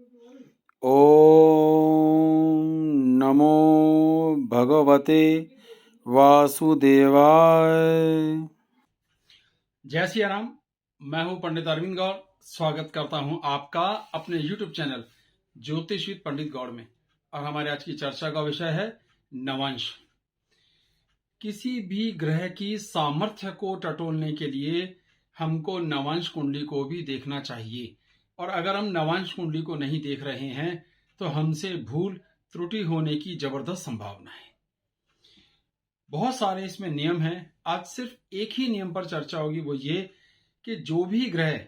ओम नमो भगवते वासुदेवाय। जय सिया राम। मैं हूं पंडित अरविंद गौड़। स्वागत करता हूं आपका अपने YouTube चैनल ज्योतिष विद पंडित गौड़ में। और हमारे आज की चर्चा का विषय है नवांश। किसी भी ग्रह की सामर्थ्य को टटोलने के लिए हमको नवांश कुंडली को भी देखना चाहिए। और अगर हम नवांश कुंडली को नहीं देख रहे हैं तो हमसे भूल त्रुटि होने की जबरदस्त संभावना है। बहुत सारे इसमें नियम हैं। आज सिर्फ एक ही नियम पर चर्चा होगी, वो ये कि जो भी ग्रह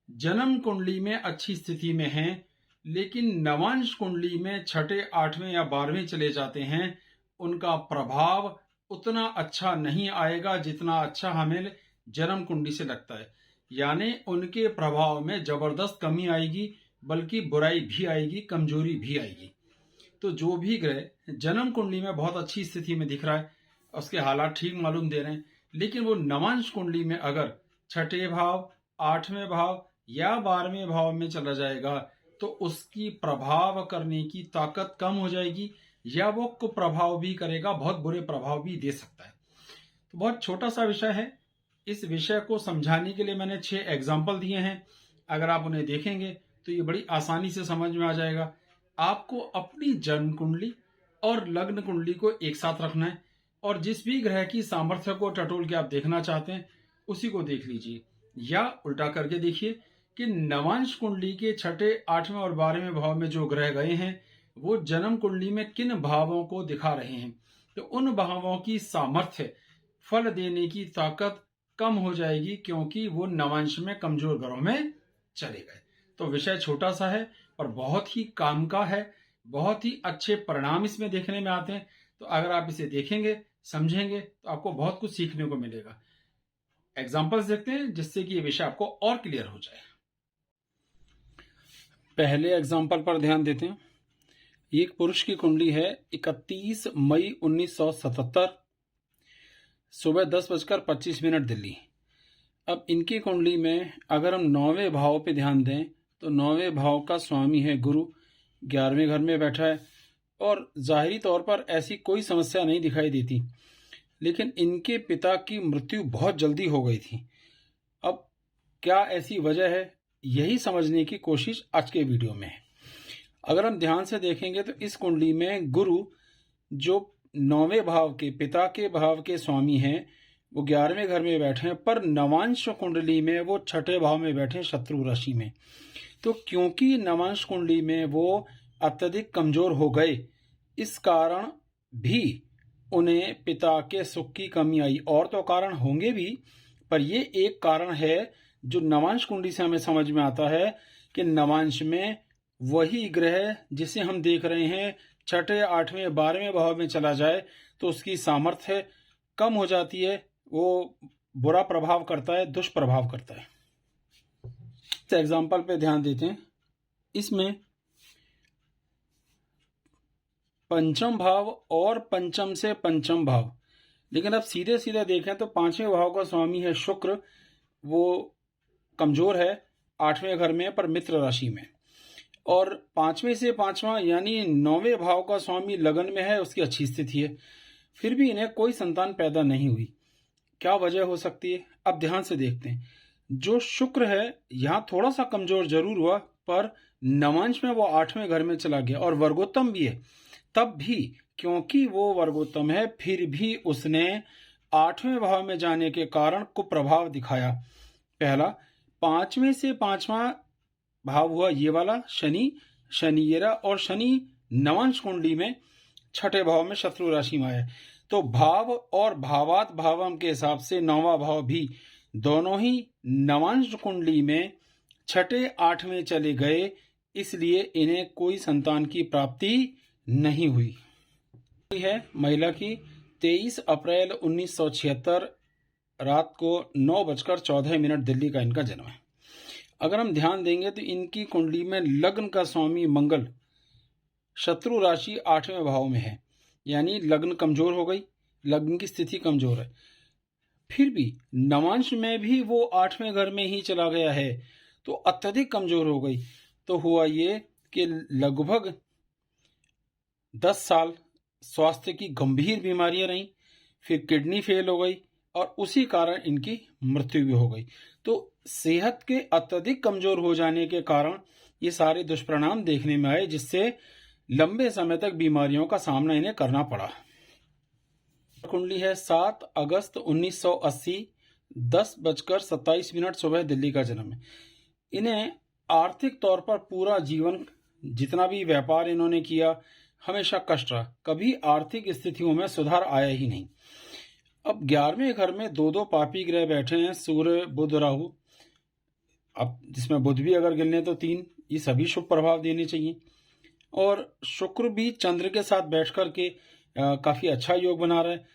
जन्म कुंडली में अच्छी स्थिति में हैं लेकिन नवांश कुंडली में छठे, आठवें या 12वें चले जाते हैं, उनका प्रभाव उतना अच्छा नहीं आएगा जितना अच्छा हमें जन्म कुंडली से लगता है। यानी उनके प्रभाव में जबरदस्त कमी आएगी, बल्कि बुराई भी आएगी, कमजोरी भी आएगी। तो जो भी ग्रह जन्म कुंडली में बहुत अच्छी स्थिति में दिख रहा है, उसके हालात ठीक मालूम दे रहे हैं, लेकिन वो नवांश कुंडली में अगर छठे भाव, आठवें भाव या 12वें भाव में चला जाएगा तो उसकी प्रभाव करने की ताकत कम हो जाएगी, या वो कुप्रभाव भी करेगा, बहुत बुरे प्रभाव भी दे सकता है। तो बहुत छोटा सा विषय है। इस विषय को समझाने के लिए मैंने 6 एग्जाम्पल दिए हैं। अगर आप उन्हें देखेंगे तो ये बड़ी आसानी से समझ में आ जाएगा। आपको अपनी जन्म कुंडली और लग्न कुंडली को एक साथ रखना है, और जिस भी ग्रह की सामर्थ्य को टटोल के आप देखना चाहते हैं उसी को देख लीजिए, या उल्टा करके देखिए कि नवांश कुंडली के छठे, आठवें और 12वें भाव में जो ग्रह गए हैं वो जन्म कुंडली में किन भावों को दिखा रहे हैं। तो उन भावों की सामर्थ्य, फल देने की ताकत कम हो जाएगी, क्योंकि वो नवांश में कमजोर ग्रहों में चले गए। तो विषय छोटा सा है और बहुत ही काम का है। बहुत ही अच्छे परिणाम इसमें देखने में आते हैं। तो अगर आप इसे देखेंगे, समझेंगे, तो आपको बहुत कुछ सीखने को मिलेगा। एग्जाम्पल्स देखते हैं जिससे कि ये विषय आपको और क्लियर हो जाए। पहले एग्जाम्पल पर ध्यान देते हैं। एक पुरुष की कुंडली है, 31 मई 1977, सुबह 10:25 दिल्ली। अब इनकी कुंडली में अगर हम 9वें भाव पे ध्यान दें तो 9वें भाव का स्वामी है गुरु, 11वें घर में बैठा है, और जाहिरी तौर पर ऐसी कोई समस्या नहीं दिखाई देती, लेकिन इनके पिता की मृत्यु बहुत जल्दी हो गई थी। अब क्या ऐसी वजह है, यही समझने की कोशिश आज के वीडियो में है। अगर हम ध्यान से देखेंगे तो इस कुंडली में गुरु, जो 9वें भाव के, पिता के भाव के स्वामी हैं, वो 11वें घर में बैठे हैं, पर नवांश कुंडली में वो छठे भाव में बैठे, शत्रु राशि में। तो क्योंकि नवांश कुंडली में वो अत्यधिक कमजोर हो गए, इस कारण भी उन्हें पिता के सुख की कमी आई। और तो कारण होंगे भी, पर ये एक कारण है जो नवांश कुंडली से हमें समझ में आता है कि नवांश में वही ग्रह जिसे हम देख रहे हैं छठे, आठवें, 12वें भाव में चला जाए तो उसकी सामर्थ्य कम हो जाती है, वो बुरा प्रभाव करता है, दुष्प्रभाव करता है। इस एग्जाम्पल पे ध्यान देते हैं। इसमें पंचम भाव और पंचम से पंचम भाव, लेकिन अब सीधे सीधे देखें तो 5वें भाव का स्वामी है शुक्र, वो कमजोर है 8वें घर में पर मित्र राशि में, और 5वें से 5वां यानी 9वें भाव का स्वामी लगन में है, उसकी अच्छी स्थिति है, फिर भी इन्हें कोई संतान पैदा नहीं हुई। क्या वजह हो सकती है, अब ध्यान से देखते हैं। जो शुक्र है यहाँ थोड़ा सा कमजोर जरूर हुआ, पर नवांश में वो 8वें घर में चला गया, और वर्गोत्तम भी है, तब भी क्योंकि वो वर्गोत्तम है फिर भी उसने 8वें भाव में जाने के कारण कुप्रभाव दिखाया। पहला, 5वें से 5वां भाव हुआ ये वाला शनि, शनियरा, और शनि नवांश कुंडली में छठे भाव में शत्रु राशि में है। तो भाव और भावात भावम के हिसाब से 9वां भाव भी दोनों ही नवांश कुंडली में छठे, 8वें चले गए, इसलिए इन्हें कोई संतान की प्राप्ति नहीं हुई है। महिला की 23 अप्रैल 1976 रात को 9:14 दिल्ली का इनका जन्म है। अगर हम ध्यान देंगे तो इनकी कुंडली में लग्न का स्वामी मंगल शत्रु राशि 8वें भाव में है, यानी लग्न कमजोर हो गई, लग्न की स्थिति कमजोर है। फिर भी नवांश में भी वो 8वें घर में ही चला गया है, तो अत्यधिक कमजोर हो गई। तो हुआ ये कि लगभग 10 साल स्वास्थ्य की गंभीर बीमारियां रहीं, फिर किडनी फेल हो गई और उसी कारण इनकी मृत्यु भी हो गई। तो सेहत के अत्यधिक कमजोर हो जाने के कारण ये सारे दुष्परिणाम देखने में आए, जिससे लंबे समय तक बीमारियों का सामना इन्हें करना पड़ा। कुंडली है 7 अगस्त 1980, 10:27 सुबह दिल्ली का जन्म है। इन्हें आर्थिक तौर पर पूरा जीवन जितना भी व्यापार इन्होंने किया हमेशा कष्ट रहा, कभी आर्थिक स्थितियों में सुधार आया ही नहीं। अब 11वें घर में दो पापी ग्रह बैठे हैं, सूर्य बुध राहु। अब जिसमें बुध भी अगर गिनने तो 3, ये सभी शुभ प्रभाव देने चाहिए। और शुक्र भी चंद्र के साथ बैठ कर के काफी अच्छा योग बना रहा है।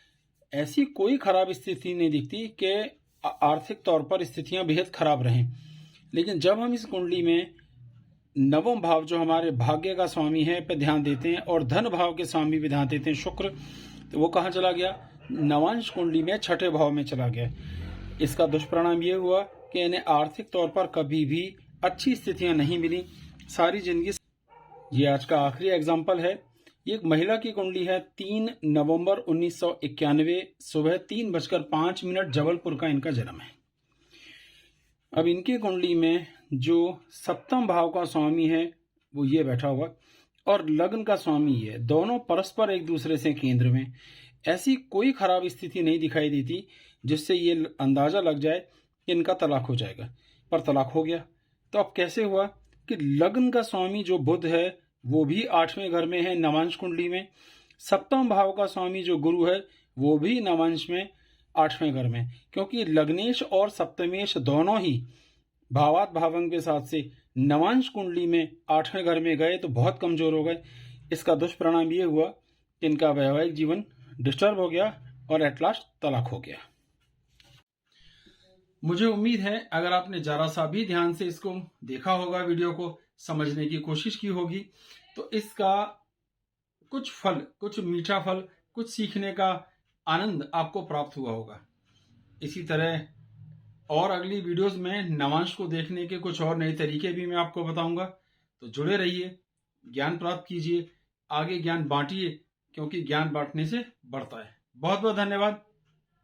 ऐसी कोई खराब स्थिति नहीं दिखती कि आर्थिक तौर पर स्थितियां बेहद खराब रहें। लेकिन जब हम इस कुंडली में नवम भाव जो हमारे भाग्य का स्वामी है पे ध्यान देते हैं और धन भाव के स्वामी भी ध्यान देते हैं शुक्र, तो वो कहाँ चला गया? नवांश कुंडली में 6ठे भाव में चला गया। इसका दुष्परिणाम ये हुआ कि इन्हें आर्थिक तौर पर कभी भी अच्छी स्थितियां नहीं मिली सारी जिंदगी। ये आज का आखिरी एग्जाम्पल है। ये एक महिला की कुंडली है, 3 नवंबर 1991 सुबह 3:05 जबलपुर का इनका जन्म है। अब इनकी कुंडली में जो सप्तम भाव का स्वामी है वो ये बैठा हुआ और लग्न का स्वामी ये, दोनों परस्पर एक दूसरे से केंद्र में। ऐसी कोई खराब स्थिति नहीं दिखाई देती जिससे ये अंदाजा लग जाए कि इनका तलाक हो जाएगा, पर तलाक हो गया। तो अब कैसे हुआ कि लग्न का स्वामी जो बुध है वो भी 8वें घर में है नवांश कुंडली में, सप्तम भाव का स्वामी जो गुरु है वो भी नवांश में 8वें घर में। क्योंकि लग्नेश और सप्तमेश दोनों ही भावात भावंग के साथ से नवांश कुंडली में 8वें घर में गए तो बहुत कमजोर हो गए। इसका दुष्परिणाम ये हुआ कि इनका वैवाहिक जीवन डिस्टर्ब हो गया और एट लास्ट तलाक हो गया। मुझे उम्मीद है अगर आपने जरा सा भी ध्यान से इसको देखा होगा, वीडियो को समझने की कोशिश की होगी, तो इसका कुछ फल, कुछ मीठा फल, कुछ सीखने का आनंद आपको प्राप्त हुआ होगा। इसी तरह और अगली वीडियोस में नवांश को देखने के कुछ और नए तरीके भी मैं आपको बताऊंगा। तो जुड़े रहिए, ज्ञान प्राप्त कीजिए, आगे ज्ञान बांटिए, क्योंकि ज्ञान बांटने से बढ़ता है। बहुत बहुत धन्यवाद।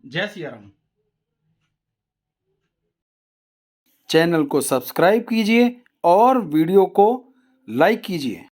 जय सिया राम। चैनल को सब्सक्राइब कीजिए और वीडियो को लाइक कीजिए।